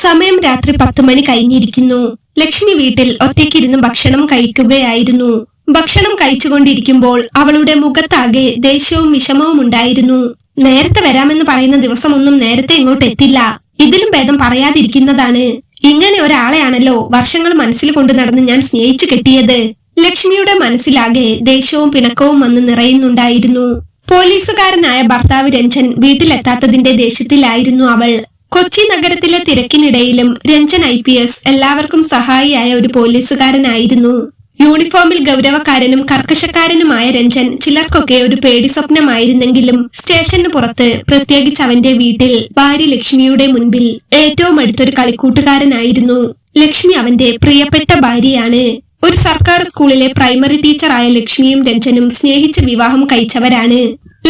സമയം രാത്രി 10 മണി കഴിഞ്ഞിരിക്കുന്നു. ലക്ഷ്മി വീട്ടിൽ ഒറ്റയ്ക്കിരുന്ന് ഭക്ഷണം കഴിക്കുകയായിരുന്നു. ഭക്ഷണം കഴിച്ചുകൊണ്ടിരിക്കുമ്പോൾ അവളുടെ മുഖത്താകെ ദേഷ്യവും വിഷമവും ഉണ്ടായിരുന്നു. നേരത്തെ വരാമെന്ന് പറയുന്ന ദിവസമൊന്നും നേരത്തെ ഇങ്ങോട്ട് എത്തില്ല. ഇതിലും ഭേദം പറയാതിരിക്കുന്നതാണ്. ഇങ്ങനെ ഒരാളെയാണല്ലോ വർഷങ്ങൾ മനസ്സിൽ കൊണ്ടു നടന്ന് ഞാൻ സ്നേഹിച്ചു കെട്ടിയത്. ലക്ഷ്മിയുടെ മനസ്സിലാകെ ദേഷ്യവും പിണക്കവും വന്ന് നിറയുന്നുണ്ടായിരുന്നു. പോലീസുകാരനായ ഭർത്താവ് രഞ്ജൻ വീട്ടിലെത്താത്തതിന്റെ ദേഷ്യത്തിലായിരുന്നു അവൾ. കൊച്ചി നഗരത്തിലെ തിരക്കിനിടയിലും രഞ്ജൻ IPS എല്ലാവർക്കും സഹായിയായ ഒരു പോലീസുകാരനായിരുന്നു. യൂണിഫോമിൽ ഗൗരവക്കാരനും കർക്കശക്കാരനുമായ രഞ്ജൻ ചിലർക്കൊക്കെ ഒരു പേടി സ്വപ്നമായിരുന്നെങ്കിലും സ്റ്റേഷന് പുറത്ത്, പ്രത്യേകിച്ച് അവന്റെ വീട്ടിൽ ഭാര്യ ലക്ഷ്മിയുടെ മുൻപിൽ ഏറ്റവും അടുത്തൊരു കളിക്കൂട്ടുകാരനായിരുന്നു. ലക്ഷ്മി അവന്റെ പ്രിയപ്പെട്ട ഭാര്യയാണ്. ഒരു സർക്കാർ സ്കൂളിലെ പ്രൈമറി ടീച്ചറായ ലക്ഷ്മിയും രഞ്ജനും സ്നേഹിച്ച് വിവാഹം കഴിച്ചവരാണ്.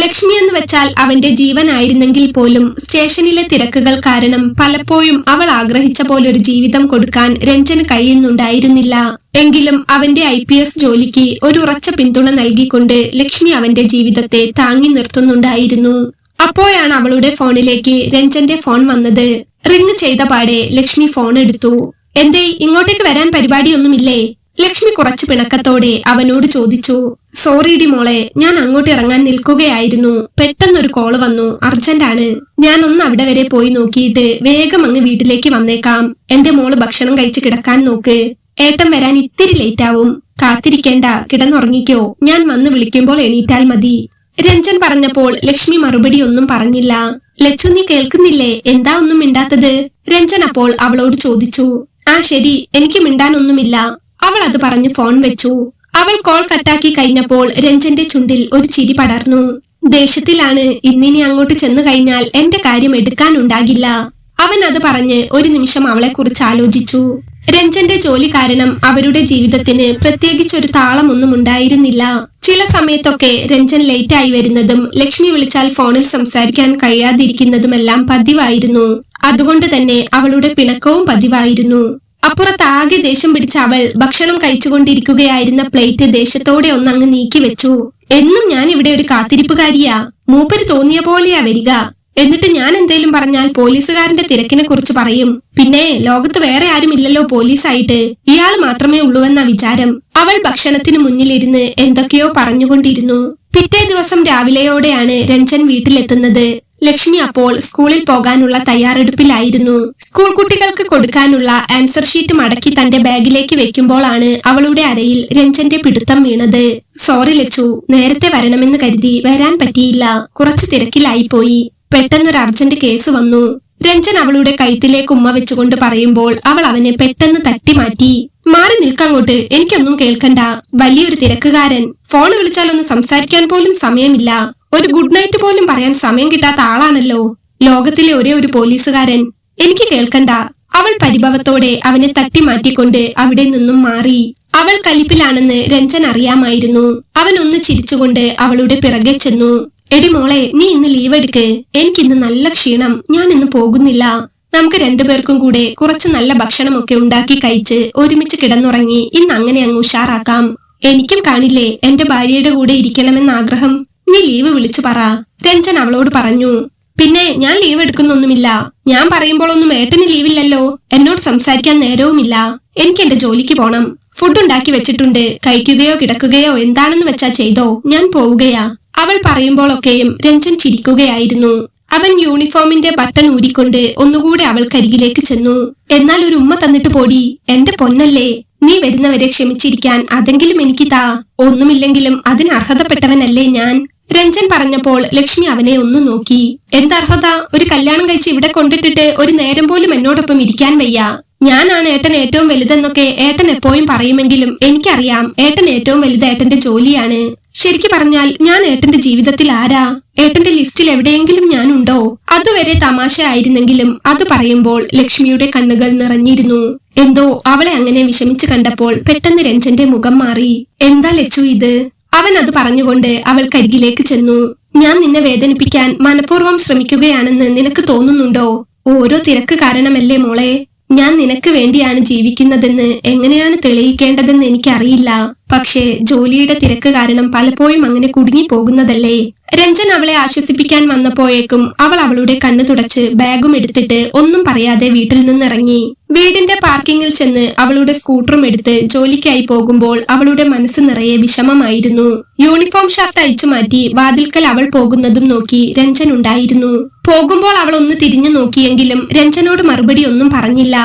ലക്ഷ്മി എന്ന് വെച്ചാൽ അവന്റെ ജീവനായിരുന്നെങ്കിൽ പോലും സ്റ്റേഷനിലെ തിരക്കുകൾ കാരണം പലപ്പോഴും അവൾ ആഗ്രഹിച്ച പോലൊരു ജീവിതം കൊടുക്കാൻ രഞ്ജന് കഴിയുന്നുണ്ടായിരുന്നില്ല. എങ്കിലും അവന്റെ IPS ജോലിക്ക് ഒരു ഉറച്ച പിന്തുണ നൽകിക്കൊണ്ട് ലക്ഷ്മി അവന്റെ ജീവിതത്തെ താങ്ങി നിർത്തുന്നുണ്ടായിരുന്നു. അപ്പോഴാണ് അവളുടെ ഫോണിലേക്ക് രഞ്ജന്റെ ഫോൺ വന്നത്. റിങ് ചെയ്ത പാടെ ലക്ഷ്മി ഫോൺ എടുത്തു. എന്തേ, ഇങ്ങോട്ടേക്ക് വരാൻ പരിപാടിയൊന്നുമില്ലേ? ലക്ഷ്മി കുറച്ച് പിണക്കത്തോടെ അവനോട് ചോദിച്ചു. സോറിഡി മോളെ, ഞാൻ അങ്ങോട്ട് ഇറങ്ങാൻ നിൽക്കുകയായിരുന്നു. പെട്ടെന്നൊരു കോള് വന്നു, അർജന്റാണ്. ഞാൻ ഒന്ന് അവിടെ വരെ പോയി നോക്കിയിട്ട് വേഗം അങ്ങ് വീട്ടിലേക്ക് വന്നേക്കാം. എന്റെ മോള് ഭക്ഷണം കഴിച്ച് കിടക്കാൻ നോക്ക്. ഏട്ടൻ വരാൻ ഇത്തിരി ലേറ്റ് ആവും. കാത്തിരിക്കേണ്ട, കിടന്നുറങ്ങിക്കോ. ഞാൻ വന്ന് വിളിക്കുമ്പോൾ എണീറ്റാൽ മതി. രഞ്ജൻ പറഞ്ഞപ്പോൾ ലക്ഷ്മി മറുപടി ഒന്നും പറഞ്ഞില്ല. ലച്ചു, നീ കേൾക്കുന്നില്ലേ? എന്താ ഒന്നും മിണ്ടാത്തത്? രഞ്ജൻ അപ്പോൾ അവളോട് ചോദിച്ചു. ആ ശരി, എനിക്ക് മിണ്ടാനൊന്നുമില്ല. അവൾ അത് പറഞ്ഞു ഫോൺ വെച്ചു. അവൾ കോൾ കട്ടാക്കി കഴിഞ്ഞപ്പോൾ രഞ്ജന്റെ ചുണ്ടിൽ ഒരു ചിരി പടർന്നു. ദേഷ്യത്തിലാണ്. ഇന്നിനി അങ്ങോട്ട് ചെന്നു കഴിഞ്ഞാൽ എന്റെ കാര്യം എടുക്കാനുണ്ടാകില്ല. അവൻ അത് പറഞ്ഞ് ഒരു നിമിഷം അവളെ കുറിച്ച് ആലോചിച്ചു. രഞ്ജന്റെ ജോലി കാരണം അവരുടെ ജീവിതത്തിന് പ്രത്യേകിച്ചൊരു താളമൊന്നും ഉണ്ടായിരുന്നില്ല. ചില സമയത്തൊക്കെ രഞ്ജൻ ലേറ്റ് ആയി വരുന്നതും ലക്ഷ്മി വിളിച്ചാൽ ഫോണിൽ സംസാരിക്കാൻ കഴിയാതിരിക്കുന്നതുമെല്ലാം പതിവായിരുന്നു. അതുകൊണ്ട് തന്നെ അവളുടെ പിണക്കവും പതിവായിരുന്നു. അപ്പുറത്താകെ ദേഷ്യം പിടിച്ച അവൾ ഭക്ഷണം കഴിച്ചുകൊണ്ടിരിക്കുകയായിരുന്ന പ്ലേറ്റ് ദേഷ്യത്തോടെ ഒന്നങ്ങ് നീക്കി വെച്ചു. എന്നും ഞാൻ ഇവിടെ ഒരു കാത്തിരിപ്പുകാരിയാ. മൂപ്പര് തോന്നിയ പോലെയാ വരിക. എന്നിട്ട് ഞാൻ എന്തേലും പറഞ്ഞാൽ പോലീസുകാരന്റെ തിരക്കിനെ കുറിച്ച് പറയും. പിന്നെ ലോകത്ത് വേറെ ആരും ഇല്ലല്ലോ പോലീസായിട്ട്. ഇയാൾ മാത്രമേ ഉള്ളൂവെന്ന വിചാരം. അവൾ ഭക്ഷണത്തിന് മുന്നിലിരുന്ന് എന്തൊക്കെയോ പറഞ്ഞുകൊണ്ടിരുന്നു. പിറ്റേ ദിവസം രാവിലെയോടെയാണ് രഞ്ജൻ വീട്ടിലെത്തുന്നത്. ലക്ഷ്മി അപ്പോൾ സ്കൂളിൽ പോകാനുള്ള തയ്യാറെടുപ്പിലായിരുന്നു. സ്കൂൾ കുട്ടികൾക്ക് കൊടുക്കാനുള്ള ആൻസർ ഷീറ്റ് മടക്കി തന്റെ ബാഗിലേക്ക് വെക്കുമ്പോഴാണ് അവളുടെ അരയിൽ രഞ്ജന്റെ പിടുത്തം വീണത്. സോറി ലച്ചു, നേരത്തെ വരണമെന്ന് കരുതി വരാൻ പറ്റിയില്ല. കുറച്ച് തിരക്കിലായി പോയി. പെട്ടെന്നൊരു അർജന്റ് കേസ് വന്നു. രഞ്ജൻ അവളുടെ കഴുത്തിലേക്ക് ഉമ്മ വെച്ചുകൊണ്ട് പറയുമ്പോൾ അവൾ അവനെ പെട്ടെന്ന് തട്ടി മാറ്റി. മാറി നിൽക്കങ്ങോട്ട്, എനിക്കൊന്നും കേൾക്കണ്ട. വലിയൊരു തിരക്കുകാരൻ. ഫോൺ വിളിച്ചാലൊന്ന് സംസാരിക്കാൻ പോലും സമയമില്ല. ഒരു ഗുഡ് നൈറ്റ് പോലും പറയാൻ സമയം കിട്ടാത്ത ആളാണല്ലോ ലോകത്തിലെ ഒരേ ഒരു പോലീസുകാരൻ. എനിക്ക് കേൾക്കണ്ട. അവൾ പരിഭവത്തോടെ അവനെ തട്ടി മാറ്റിക്കൊണ്ട് അവിടെ നിന്നും മാറി. അവൾ കലിപ്പിലാണെന്ന് രഞ്ജൻ അറിയാമായിരുന്നു. അവൻ ഒന്ന് ചിരിച്ചുകൊണ്ട് അവളുടെ പിറകെ ചെന്നു. എടി മോളെ, നീ ഇന്ന് ലീവ് എടുക്ക്. എനിക്കിന്ന് നല്ല ക്ഷീണം. ഞാൻ ഇന്ന് പോകുന്നില്ല. നമുക്ക് രണ്ടുപേർക്കും കൂടെ കുറച്ച് നല്ല ഭക്ഷണമൊക്കെ ഉണ്ടാക്കി കഴിച്ച് ഒരുമിച്ച് കിടന്നുറങ്ങി ഇന്ന് അങ്ങനെ അങ്ങ് ഉഷാറാക്കാം. എനിക്കും കാണില്ലേ എന്റെ ഭാര്യയുടെ കൂടെ ഇരിക്കണമെന്ന ആഗ്രഹം. നീ ലീവ് വിളിച്ചു പറ, രഞ്ജൻ അവളോട് പറഞ്ഞു. പിന്നെ ഞാൻ ലീവ് എടുക്കുന്നൊന്നുമില്ല. ഞാൻ പറയുമ്പോഴൊന്നും ഏട്ടന് ലീവില്ലല്ലോ. എന്നോട് സംസാരിക്കാൻ നേരവുമില്ല. എനിക്ക് എന്റെ ജോലിക്ക് പോണം. ഫുഡ് ഉണ്ടാക്കി വെച്ചിട്ടുണ്ട്. കഴിക്കുകയോ കിടക്കുകയോ എന്താണെന്ന് വെച്ചാ ചെയ്തോ. ഞാൻ പോവുകയാ. അവൾ പറയുമ്പോഴൊക്കെയും രഞ്ജൻ ചിരിക്കുകയായിരുന്നു. അവൻ യൂണിഫോമിന്റെ ബട്ടൺ ഊരിക്കൊണ്ട് ഒന്നുകൂടെ അവൾക്കരികിലേക്ക് ചെന്നു. എന്നാൽ ഒരു ഉമ്മ തന്നിട്ട് പോടി. എന്റെ പൊന്നല്ലേ, നീ വരുന്നവരെ ക്ഷമിച്ചിരിക്കാൻ അതെങ്കിലും എനിക്ക് താ. ഒന്നുമില്ലെങ്കിലും അതിന് അർഹതപ്പെട്ടവനല്ലേ ഞാൻ. രഞ്ജൻ പറഞ്ഞപ്പോൾ ലക്ഷ്മി അവനെ ഒന്ന് നോക്കി. എന്തർഹത? ഒരു കല്യാണം കഴിച്ച് ഇവിടെ കൊണ്ടിട്ടിട്ട് ഒരു നേരം പോലും എന്നോടൊപ്പം ഇരിക്കാൻ വയ്യ. ഞാനാണ് ഏട്ടൻ ഏറ്റവും വലുതെന്നൊക്കെ ഏട്ടൻ എപ്പോഴും പറയുമെങ്കിലും എനിക്കറിയാം ഏട്ടൻ ഏറ്റവും വലുത് ഏട്ടന്റെ ജോലിയാണ്. ശരിക്കു പറഞ്ഞാൽ ഞാൻ ഏട്ടന്റെ ജീവിതത്തിൽ ആരാ? ഏട്ടന്റെ ലിസ്റ്റിൽ എവിടെയെങ്കിലും ഞാനുണ്ടോ? അതുവരെ തമാശ ആയിരുന്നെങ്കിലും അത് പറയുമ്പോൾ ലക്ഷ്മിയുടെ കണ്ണുകൾ നിറഞ്ഞിരുന്നു. എന്തോ അവളെ അങ്ങനെ വിഷമിച്ചു കണ്ടപ്പോൾ പെട്ടെന്ന് രഞ്ജന്റെ മുഖം മാറി. എന്താ ലച്ചു ഇത്? അവൻ അത് പറഞ്ഞുകൊണ്ട് അവൾക്കരികിലേക്ക് ചെന്നു. ഞാൻ നിന്നെ വേദനിപ്പിക്കാൻ മനഃപൂർവ്വം ശ്രമിക്കുകയാണെന്ന് നിനക്ക് തോന്നുന്നുണ്ടോ? ഓരോ തിരക്ക് കാരണമല്ലേ മോളെ. ഞാൻ നിനക്ക് വേണ്ടിയാണ് ജീവിക്കുന്നതെന്ന് എങ്ങനെയാണ് തെളിയിക്കേണ്ടതെന്ന് എനിക്കറിയില്ല. പക്ഷേ ജോലിയുടെ തിരക്ക് കാരണം പലപ്പോഴും അങ്ങനെ കുടുങ്ങി പോകുന്നതല്ലേ. രഞ്ജൻ അവളെ ആശ്വസിപ്പിക്കാൻ വന്നപ്പോഴേക്കും അവൾ അവളുടെ കണ്ണു തുടച്ച് ബാഗും എടുത്തിട്ട് ഒന്നും പറയാതെ വീട്ടിൽ നിന്നിറങ്ങി. വീടിന്റെ പാർക്കിങ്ങിൽ ചെന്ന് അവളുടെ സ്കൂട്ടറും എടുത്ത് ജോലിക്കായി പോകുമ്പോൾ അവളുടെ മനസ്സ് നിറയെ വിഷമമായിരുന്നു. യൂണിഫോം ഷർട്ട് അഴിച്ചു മാറ്റി വാതിൽക്കൽ അവൾ പോകുന്നതും നോക്കി രഞ്ജൻ ഉണ്ടായിരുന്നു. പോകുമ്പോൾ അവൾ ഒന്ന് തിരിഞ്ഞു നോക്കിയെങ്കിലും രഞ്ജനോട് മറുപടി ഒന്നും പറഞ്ഞില്ല.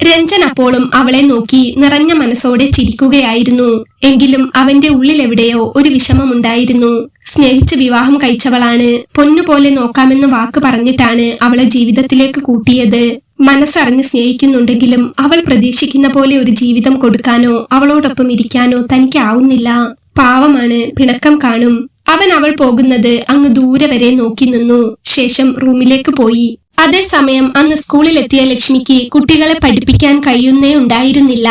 രഞ്ജൻ അപ്പോഴും അവളെ നോക്കി നിറഞ്ഞ മനസ്സോടെ ചിരിക്കുകയായിരുന്നു. എങ്കിലും അവന്റെ ഉള്ളിലെവിടെയോ ഒരു വിഷമമുണ്ടായിരുന്നു. സ്നേഹിച്ച് വിവാഹം കഴിച്ചവളാണ്. പൊന്നുപോലെ നോക്കാമെന്ന് വാക്ക് പറഞ്ഞിട്ടാണ് അവളെ ജീവിതത്തിലേക്ക് കൂട്ടിയത്. മനസ്സറിഞ്ഞ് സ്നേഹിക്കുന്നുണ്ടെങ്കിലും അവൾ പ്രതീക്ഷിക്കുന്ന പോലെ ഒരു ജീവിതം കൊടുക്കാനോ അവളോടൊപ്പം ഇരിക്കാനോ തനിക്ക് ആവുന്നില്ല. പാവമാണ്, പിണക്കം കാണും. അവൾ പോകുന്നത് അങ്ങ് ദൂരെ വരെ നോക്കി നിന്നു. ശേഷം റൂമിലേക്ക് പോയി. അതേസമയം അന്ന് സ്കൂളിലെത്തിയ ലക്ഷ്മിക്ക് കുട്ടികളെ പഠിപ്പിക്കാൻ കഴിയുന്നേ ഉണ്ടായിരുന്നില്ല.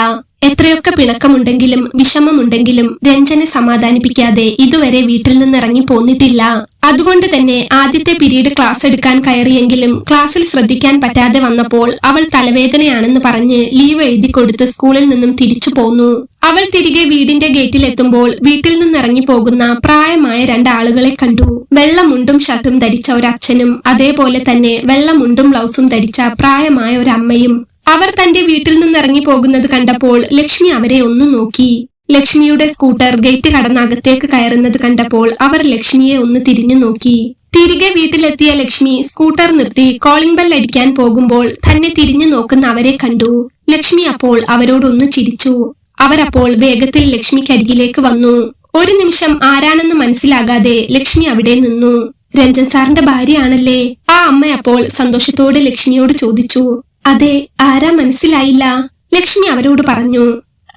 എത്രയൊക്കെ പിണക്കമുണ്ടെങ്കിലും വിഷമമുണ്ടെങ്കിലും രഞ്ജനെ സമാധാനിപ്പിക്കാതെ ഇതുവരെ വീട്ടിൽ നിന്നിറങ്ങി പോന്നിട്ടില്ല. അതുകൊണ്ട് തന്നെ ആദ്യത്തെ പീരീഡ് ക്ലാസ് എടുക്കാൻ കയറിയെങ്കിലും ക്ലാസ്സിൽ ശ്രദ്ധിക്കാൻ പറ്റാതെ വന്നപ്പോൾ അവൾ തലവേദനയാണെന്ന് പറഞ്ഞ് ലീവ് എഴുതി കൊടുത്ത് സ്കൂളിൽ നിന്നും തിരിച്ചു പോന്നു. അവൾ തിരികെ വീടിന്റെ ഗേറ്റിലെത്തുമ്പോൾ വീട്ടിൽ നിന്നിറങ്ങി പോകുന്ന പ്രായമായ രണ്ടാളുകളെ കണ്ടു. വെള്ള മുണ്ടും ഷർട്ടും ധരിച്ച ഒരച്ഛനും അതേപോലെ തന്നെ വെള്ള മുണ്ടും ബ്ലൗസും ധരിച്ച പ്രായമായ ഒരമ്മയും. അവർ തന്റെ വീട്ടിൽ നിന്നിറങ്ങി പോകുന്നത് കണ്ടപ്പോൾ ലക്ഷ്മി അവരെ ഒന്ന് നോക്കി. ലക്ഷ്മിയുടെ സ്കൂട്ടർ ഗേറ്റ് കടന്ന് അകത്തേക്ക് കയറുന്നത് കണ്ടപ്പോൾ അവർ ലക്ഷ്മിയെ ഒന്ന് തിരിഞ്ഞു നോക്കി. തിരികെ വീട്ടിലെത്തിയ ലക്ഷ്മി സ്കൂട്ടർ നിർത്തി കോളിംഗ് ബെൽ അടിക്കാൻ പോകുമ്പോൾ തന്നെ തിരിഞ്ഞു നോക്കുന്ന അവരെ കണ്ടു. ലക്ഷ്മി അപ്പോൾ അവരോടൊന്ന് ചിരിച്ചു. അവരപ്പോൾ വേഗത്തിൽ ലക്ഷ്മിക്കരികിലേക്ക് വന്നു. ഒരു നിമിഷം ആരാണെന്ന് മനസ്സിലാകാതെ ലക്ഷ്മി അവിടെ നിന്നു. രഞ്ജൻ സാറിന്റെ ഭാര്യയാണല്ലേ? ആ അമ്മ അപ്പോൾ സന്തോഷത്തോടെ ലക്ഷ്മിയോട് ചോദിച്ചു. അതെ, ആരാ മനസ്സിലായില്ല? ലക്ഷ്മി അവരോട് പറഞ്ഞു.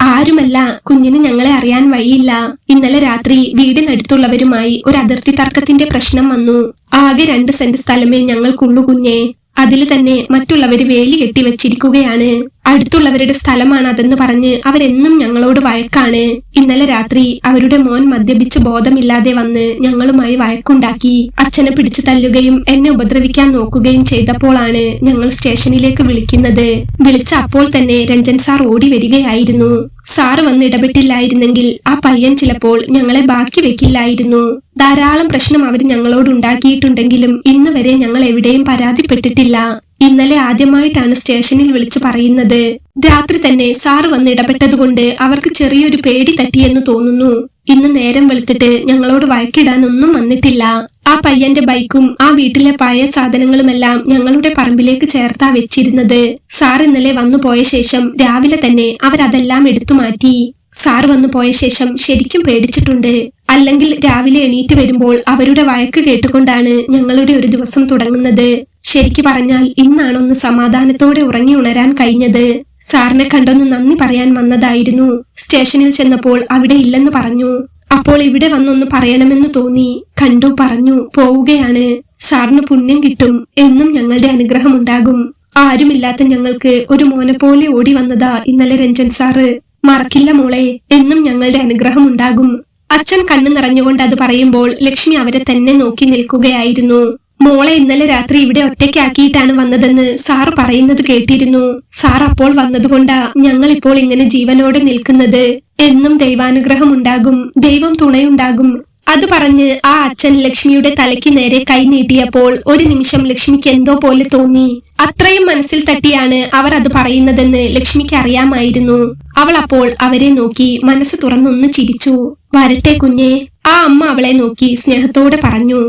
ആരുമല്ല, കുഞ്ഞിന് ഞങ്ങളെ അറിയാൻ വഴിയില്ല. ഇന്നലെ രാത്രി വീടിനടുത്തുള്ളവരുമായി ഒരു അതിർത്തി തർക്കത്തിന്റെ പ്രശ്നം വന്നു. ആകെ 2 സെന്റ് സ്ഥലമേ ഞങ്ങൾക്കുള്ളൂ കുഞ്ഞെ. അതിൽ തന്നെ മറ്റുള്ളവര് വേലി കെട്ടിവെച്ചിരിക്കുകയാണ്. അടുത്തുള്ളവരുടെ സ്ഥലമാണ് അതെന്ന് പറഞ്ഞ് അവരെന്നും ഞങ്ങളോട് വഴക്കാണ്. ഇന്നലെ രാത്രി അവരുടെ മോൻ മദ്യപിച്ച് ബോധമില്ലാതെ വന്ന് ഞങ്ങളുമായി വഴക്കുണ്ടാക്കി. അച്ഛനെ പിടിച്ചു തല്ലുകയും എന്നെ ഉപദ്രവിക്കാൻ നോക്കുകയും ചെയ്തപ്പോഴാണ് ഞങ്ങൾ സ്റ്റേഷനിലേക്ക് വിളിക്കുന്നത്. വിളിച്ച അപ്പോൾ തന്നെ രഞ്ജൻ സാർ ഓടി വരികയായിരുന്നു. സാറ് വന്ന് ഇടപെട്ടില്ലായിരുന്നെങ്കിൽ ആ പയ്യൻ ചിലപ്പോൾ ഞങ്ങളെ ബാക്കി വെക്കില്ലായിരുന്നു. ധാരാളം പ്രശ്നം അവർ ഞങ്ങളോട് ഉണ്ടാക്കിയിട്ടുണ്ടെങ്കിലും ഇന്ന് വരെ ഞങ്ങൾ എവിടെയും പരാതിപ്പെട്ടിട്ടില്ല. ഇന്നലെ ആദ്യമായിട്ടാണ് സ്റ്റേഷനിൽ വിളിച്ചു പറയുന്നത്. രാത്രി തന്നെ സാറ് വന്ന് ഇടപെട്ടതുകൊണ്ട് അവർക്ക് ചെറിയൊരു പേടി തട്ടിയെന്ന് തോന്നുന്നു. ഇന്ന് നേരം വെളുത്തിട്ട് ഞങ്ങളോട് വഴക്കിടാനൊന്നും വന്നിട്ടില്ല. ആ പയ്യന്റെ ബൈക്കും ആ വീട്ടിലെ പഴയ സാധനങ്ങളുമെല്ലാം ഞങ്ങളുടെ പറമ്പിലേക്ക് ചേർത്താ വെച്ചിരുന്നത്. സാർ ഇന്നലെ വന്നു പോയ ശേഷം രാവിലെ തന്നെ അവരതെല്ലാം എടുത്തു മാറ്റി. സാർ വന്നു പോയ ശേഷം ശരിക്കും പേടിച്ചിട്ടുണ്ട്. അല്ലെങ്കിൽ രാവിലെ എണീറ്റ് വരുമ്പോൾ അവരുടെ വഴക്ക് കേട്ടുകൊണ്ടാണ് ഞങ്ങളുടെ ഒരു ദിവസം തുടങ്ങുന്നത്. ശരിക്കു പറഞ്ഞാൽ ഇന്നാണൊന്ന് സമാധാനത്തോടെ ഉറങ്ങി ഉണരാൻ കഴിഞ്ഞത്. സാറിനെ കണ്ടൊന്ന് നന്ദി പറയാൻ വന്നതായിരുന്നു. സ്റ്റേഷനിൽ ചെന്നപ്പോൾ അവിടെ ഇല്ലെന്ന് പറഞ്ഞു. അപ്പോൾ ഇവിടെ വന്നൊന്ന് പറയണമെന്ന് തോന്നി. കണ്ടു, പറഞ്ഞു, പോവുകയാണ്. സാറിന് പുണ്യം കിട്ടും. എന്നും ഞങ്ങളുടെ അനുഗ്രഹം ഉണ്ടാകും. ആരുമില്ലാത്ത ഞങ്ങൾക്ക് ഒരു മോനെ പോലെ ഓടി വന്നതാ ഇന്നലെ രഞ്ജൻ സാറ്. മറക്കില്ല മോളെ, എന്നും ഞങ്ങളുടെ അനുഗ്രഹം ഉണ്ടാകും. അച്ഛൻ കണ്ണു നിറഞ്ഞുകൊണ്ട് അത് പറയുമ്പോൾ ലക്ഷ്മി അവരെ തന്നെ നോക്കി നിൽക്കുകയായിരുന്നു. മോളെ ഇന്നലെ രാത്രി ഇവിടെ ഒറ്റയ്ക്കാക്കിയിട്ടാണ് വന്നതെന്ന് സാർ പറയുന്നത് കേട്ടിരുന്നു. സാർ അപ്പോൾ വന്നതുകൊണ്ടാ ഞങ്ങൾ ഇപ്പോൾ ഇങ്ങനെ ജീവനോടെ നിൽക്കുന്നത്. എന്നും ദൈവാനുഗ്രഹം ഉണ്ടാകും, ദൈവം തുണയുണ്ടാകും. അത് പറഞ്ഞ് ആ അച്ഛൻ ലക്ഷ്മിയുടെ തലയ്ക്ക് നേരെ കൈ നീട്ടിയപ്പോൾ ഒരു നിമിഷം ലക്ഷ്മിക്ക് എന്തോ പോലെ തോന്നി. അത്രയും മനസ്സിൽ തട്ടിയാണ് അവർ അത് പറയുന്നതെന്ന് ലക്ഷ്മിക്ക് അറിയാമായിരുന്നു. അവൾ അപ്പോൾ അവരെ നോക്കി മനസ്സ് തുറന്നൊന്ന് ചിരിച്ചു. വരട്ടെ കുഞ്ഞെ, ആ അമ്മ അവളെ നോക്കി സ്നേഹത്തോടെ പറഞ്ഞു.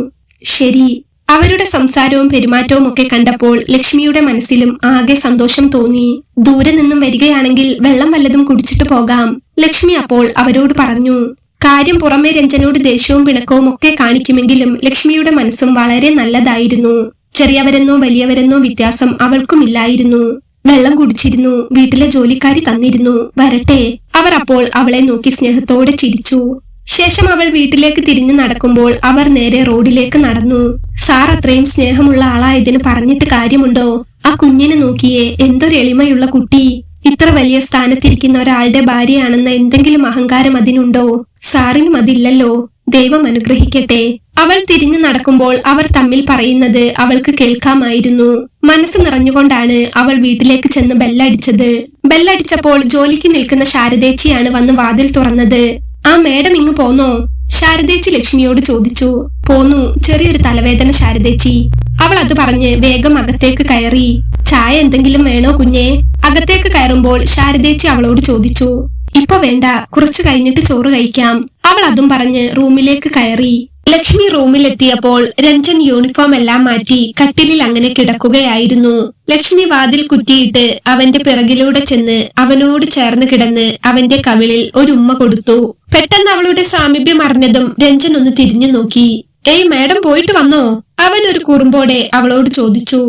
ശരി. അവരുടെ സംസാരവും പെരുമാറ്റവും ഒക്കെ കണ്ടപ്പോൾ ലക്ഷ്മിയുടെ മനസ്സിലും ആകെ സന്തോഷം തോന്നി. ദൂരെ നിന്നും വരികയാണെങ്കിൽ വെള്ളം വല്ലതും കുടിച്ചിട്ട് പോകാം, ലക്ഷ്മി അപ്പോൾ അവരോട് പറഞ്ഞു. കാര്യം പുറമെ രഞ്ജനോട് ദേഷ്യവും പിണക്കവും ഒക്കെ കാണിക്കുമെങ്കിലും ലക്ഷ്മിയുടെ മനസ്സും വളരെ നല്ലതായിരുന്നു. ചെറിയവരെന്നോ വലിയവരെന്നോ വ്യത്യാസം അവൾക്കുമില്ലായിരുന്നു. വെള്ളം കുടിച്ചിരുന്നു, വീട്ടിലെ ജോലിക്കാരി തന്നിരുന്നു. വരട്ടെ. അവർ അപ്പോൾ അവളെ നോക്കി സ്നേഹത്തോടെ ചിരിച്ചു. ശേഷം അവൾ വീട്ടിലേക്ക് തിരിഞ്ഞു നടക്കുമ്പോൾ അവർ നേരെ റോഡിലേക്ക് നടന്നു. സാർ അത്രയും സ്നേഹമുള്ള ആളായതിന് പറഞ്ഞിട്ട് കാര്യമുണ്ടോ? ആ കുഞ്ഞിനെ നോക്കിയേ, എന്തൊരു എളിമയുള്ള കുട്ടി. ഇത്ര വലിയ സ്ഥാനത്തിരിക്കുന്ന ഒരാളുടെ ഭാര്യയാണെന്ന എന്തെങ്കിലും അഹങ്കാരം അതിനുണ്ടോ? സാറിനും അതില്ലല്ലോ. ദൈവം അനുഗ്രഹിക്കട്ടെ. അവൾ തിരിഞ്ഞു നടക്കുമ്പോൾ അവർ തമ്മിൽ പറയുന്നത് അവൾക്ക് കേൾക്കാമായിരുന്നു. മനസ്സ് നിറഞ്ഞുകൊണ്ടാണ് അവൾ വീട്ടിലേക്ക് ചെന്ന് ബെല്ലടിച്ചത്. ബെല്ലടിച്ചപ്പോൾ ജോലിക്ക് നിൽക്കുന്ന ശാരദേച്ചിയാണ് വന്ന് വാതിൽ തുറന്നത്. ആ മേഡം ഇങ്ങ് പോന്നോ? ശാരദേച്ചി ലക്ഷ്മിയോട് ചോദിച്ചു. പോന്നു, ചെറിയൊരു തലവേദന ശാരദേച്ചി. അവൾ അത് പറഞ്ഞ് വേഗം അകത്തേക്ക് കയറി. ചായ എന്തെങ്കിലും വേണോ കുഞ്ഞേ? അകത്തേക്ക് കയറുമ്പോൾ ശാരദേച്ചി അവളോട് ചോദിച്ചു. ഇപ്പൊ വേണ്ട, കുറച്ചു കഴിഞ്ഞിട്ട് ചോറ് കഴിക്കാം. അവൾ അതും പറഞ്ഞ് റൂമിലേക്ക് കയറി. ലക്ഷ്മി റൂമിലെത്തിയപ്പോൾ രഞ്ജൻ യൂണിഫോം എല്ലാം മാറ്റി കട്ടിലിൽ അങ്ങനെ കിടക്കുകയായിരുന്നു. ലക്ഷ്മി വാതിൽ കുറ്റിയിട്ട് അവന്റെ പിറകിലൂടെ ചെന്ന് അവനോട് ചേർന്ന് കിടന്ന് അവന്റെ കവിളിൽ ഒരു ഉമ്മ കൊടുത്തു. പെട്ടെന്ന് അവളുടെ സാമീപ്യം അറിഞ്ഞതും രഞ്ജൻ ഒന്ന് തിരിഞ്ഞു നോക്കി. ഏയ് മേഡം പോയിട്ട് വന്നോ? അവൻ ഒരു കുറുമ്പോടെ അവളോട് ചോദിച്ചു.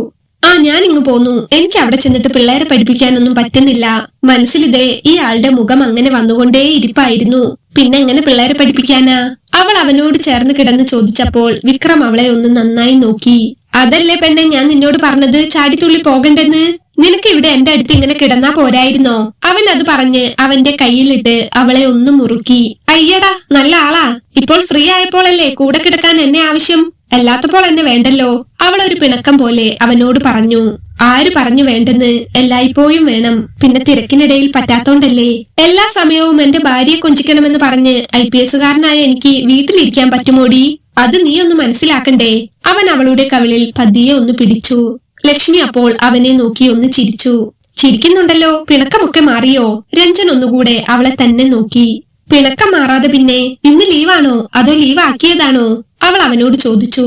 ആ, ഞാൻ ഇങ്ങ് പോന്നു. എനിക്ക് അവിടെ ചെന്നിട്ട് പിള്ളേരെ പഠിപ്പിക്കാനൊന്നും പറ്റുന്നില്ല. മനസ്സിലിതേ ഈ ആളുടെ മുഖം അങ്ങനെ വന്നുകൊണ്ടേ ഇരിപ്പായിരുന്നു. പിന്നെ എങ്ങനെ പിള്ളേരെ പഠിപ്പിക്കാനാ? അവൾ അവനോട് ചേർന്ന് കിടന്ന് ചോദിച്ചപ്പോൾ വിക്രം അവളെ ഒന്ന് നന്നായി നോക്കി. അതല്ലേ പെണ്ണെ ഞാൻ നിന്നോട് പറഞ്ഞത് ചാടിത്തുള്ളി പോകണ്ടെന്ന്. നിനക്ക് ഇവിടെ എന്റെ അടുത്ത് ഇങ്ങനെ കിടന്നാ പോരായിരുന്നോ? അവൻ അത് പറഞ്ഞ് അവന്റെ കയ്യിലിട്ട് അവളെ ഒന്ന് മുറുക്കി. അയ്യടാ, നല്ല ആളാ. ഇപ്പോൾ ഫ്രീ ആയപ്പോഴല്ലേ കൂടെ കിടക്കാൻ എന്നെ ആവശ്യം, അല്ലാത്തപ്പോൾ എന്നെ വേണ്ടല്ലോ. അവൾ ഒരു പിണക്കം പോലെ അവനോട് പറഞ്ഞു. ആര് പറഞ്ഞു വേണ്ടെന്ന്? എല്ലായ്പ്പോഴും വേണം. പിന്നെ തിരക്കിനിടയിൽ പറ്റാത്തോണ്ടല്ലേ. എല്ലാ സമയവും എന്റെ ഭാര്യയെ കൊഞ്ചിക്കണമെന്ന് പറഞ്ഞ് IPS കാരനായ എനിക്ക് വീട്ടിലിരിക്കാൻ പറ്റുമോടി? അത് നീ ഒന്ന് മനസ്സിലാക്കണ്ടേ? അവൻ അവളുടെ കവിളിൽ പതിയെ ഒന്ന് പിടിച്ചു. ലക്ഷ്മി അപ്പോൾ അവനെ നോക്കി ഒന്ന് ചിരിച്ചു. ചിരിക്കുന്നുണ്ടല്ലോ, പിണക്കമൊക്കെ മാറിയോ? രഞ്ജൻ ഒന്നുകൂടെ അവളെ തന്നെ നോക്കി. പിണക്കം മാറാതെ പിന്നെ ഇന്ന് ലീവാണോ അതോ ലീവ് ആക്കിയതാണോ? അവൾ അവനോട് ചോദിച്ചു.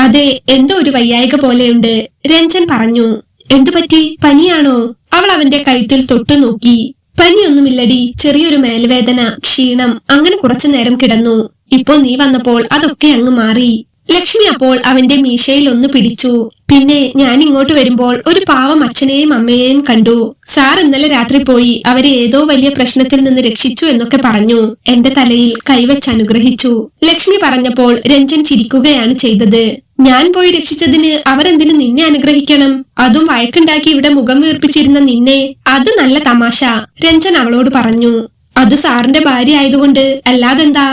അതെ, എന്തോ ഒരു വയ്യായിക പോലെയുണ്ട്, രഞ്ജൻ പറഞ്ഞു. എന്തു പറ്റി? പനിയാണോ? അവൾ അവന്റെ കഴുത്തിൽ തൊട്ടു നോക്കി. പനിയൊന്നുമില്ലടി, ചെറിയൊരു മേൽവേദന, ക്ഷീണം, അങ്ങനെ കുറച്ചു നേരം കിടന്നു. ഇപ്പോ നീ വന്നപ്പോൾ അതൊക്കെ അങ്ങ് മാറി. ലക്ഷ്മി അപ്പോൾ അവന്റെ മീശയിൽ ഒന്ന് പിടിച്ചു. പിന്നെ ഞാൻ ഇങ്ങോട്ട് വരുമ്പോൾ ഒരു പാവം അച്ഛനെയും അമ്മയെയും കണ്ടു. സാർ ഇന്നലെ രാത്രി പോയി അവരെ ഏതോ വലിയ പ്രശ്നത്തിൽ നിന്ന് രക്ഷിച്ചു എന്നൊക്കെ പറഞ്ഞു. എന്റെ തലയിൽ കൈവച്ച് അനുഗ്രഹിച്ചു. ലക്ഷ്മി പറഞ്ഞപ്പോൾ രഞ്ജൻ ചിരിക്കുകയാണ് ചെയ്തത്. ഞാൻ പോയി രക്ഷിച്ചതിന് അവരെന്തിനു നിന്നെ അനുഗ്രഹിക്കണം? അതും വഴക്കുണ്ടാക്കി ഇവിടെ മുഖം വീർപ്പിച്ചിരുന്ന നിന്നെ. അത് നല്ല തമാശ, രഞ്ജൻ അവളോട് പറഞ്ഞു. അത് സാറിന്റെ ഭാര്യ ആയതുകൊണ്ട്, അല്ലാതെന്താ?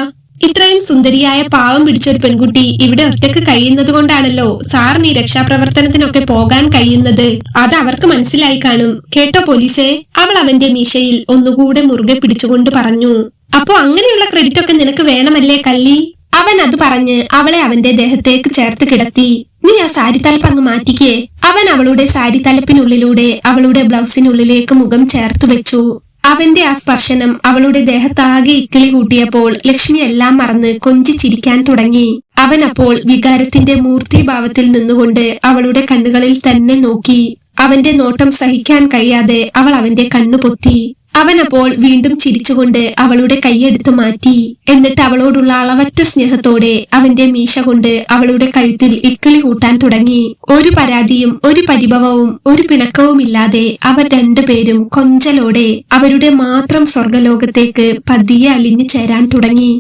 ഇത്രയും സുന്ദരിയായ പാവം പിടിച്ചൊരു പെൺകുട്ടി ഇവിടെ ഒറ്റക്ക് കഴിയുന്നത് കൊണ്ടാണല്ലോ സാറിന് ഈ രക്ഷാപ്രവർത്തനത്തിനൊക്കെ പോകാൻ കഴിയുന്നത്. അത് അവർക്ക് മനസ്സിലായി കാണും. കേട്ടോ പോലീസേ? അവൾ അവന്റെ മീശയിൽ ഒന്നുകൂടെ മുറുകെ പിടിച്ചുകൊണ്ട് പറഞ്ഞു. അപ്പോ അങ്ങനെയുള്ള ക്രെഡിറ്റ് ഒക്കെ നിനക്ക് വേണമല്ലേ കള്ളി? അവൻ അത് പറഞ്ഞ് അവളെ അവന്റെ ദേഹത്തേക്ക് ചേർത്ത് കിടത്തി. നീ ആ സാരി തലപ്പ് അങ്ങ് മാറ്റിക്കേ. അവൻ അവളുടെ സാരി തലപ്പിനുള്ളിലൂടെ അവളുടെ ബ്ലൗസിനുള്ളിലേക്ക് മുഖം ചേർത്ത് വെച്ചു. അവന്റെ ആ സ്പർശനം അവളുടെ ദേഹത്താകെ ഇക്കിളി കൂട്ടിയപ്പോൾ ലക്ഷ്മി എല്ലാം മറന്ന് കൊഞ്ചി ചിരിക്കാൻ തുടങ്ങി. അവൻ അപ്പോൾ വികാരത്തിന്റെ മൂർത്തിഭാവത്തിൽ നിന്നുകൊണ്ട് അവളുടെ കണ്ണുകളിൽ തന്നെ നോക്കി. അവന്റെ നോട്ടം സഹിക്കാൻ കഴിയാതെ അവൾ അവന്റെ കണ്ണു പൊത്തി. അവനപ്പോൾ വീണ്ടും ചിരിച്ചുകൊണ്ട് അവളുടെ കൈയെടുത്ത് മാറ്റി. എന്നിട്ട് അവളോടുള്ള അളവറ്റ സ്നേഹത്തോടെ അവന്റെ മീശ കൊണ്ട് അവളുടെ കഴുത്തിൽ ഇക്കിളി കൂട്ടാൻ തുടങ്ങി. ഒരു പരാതിയും ഒരു പരിഭവവും ഒരു പിണക്കവും ഇല്ലാതെ അവർ രണ്ടുപേരും കൊഞ്ചലോടെ അവരുടെ മാത്രം സ്വർഗലോകത്തേക്ക് പതിയെ അലിഞ്ഞു ചേരാൻ തുടങ്ങി.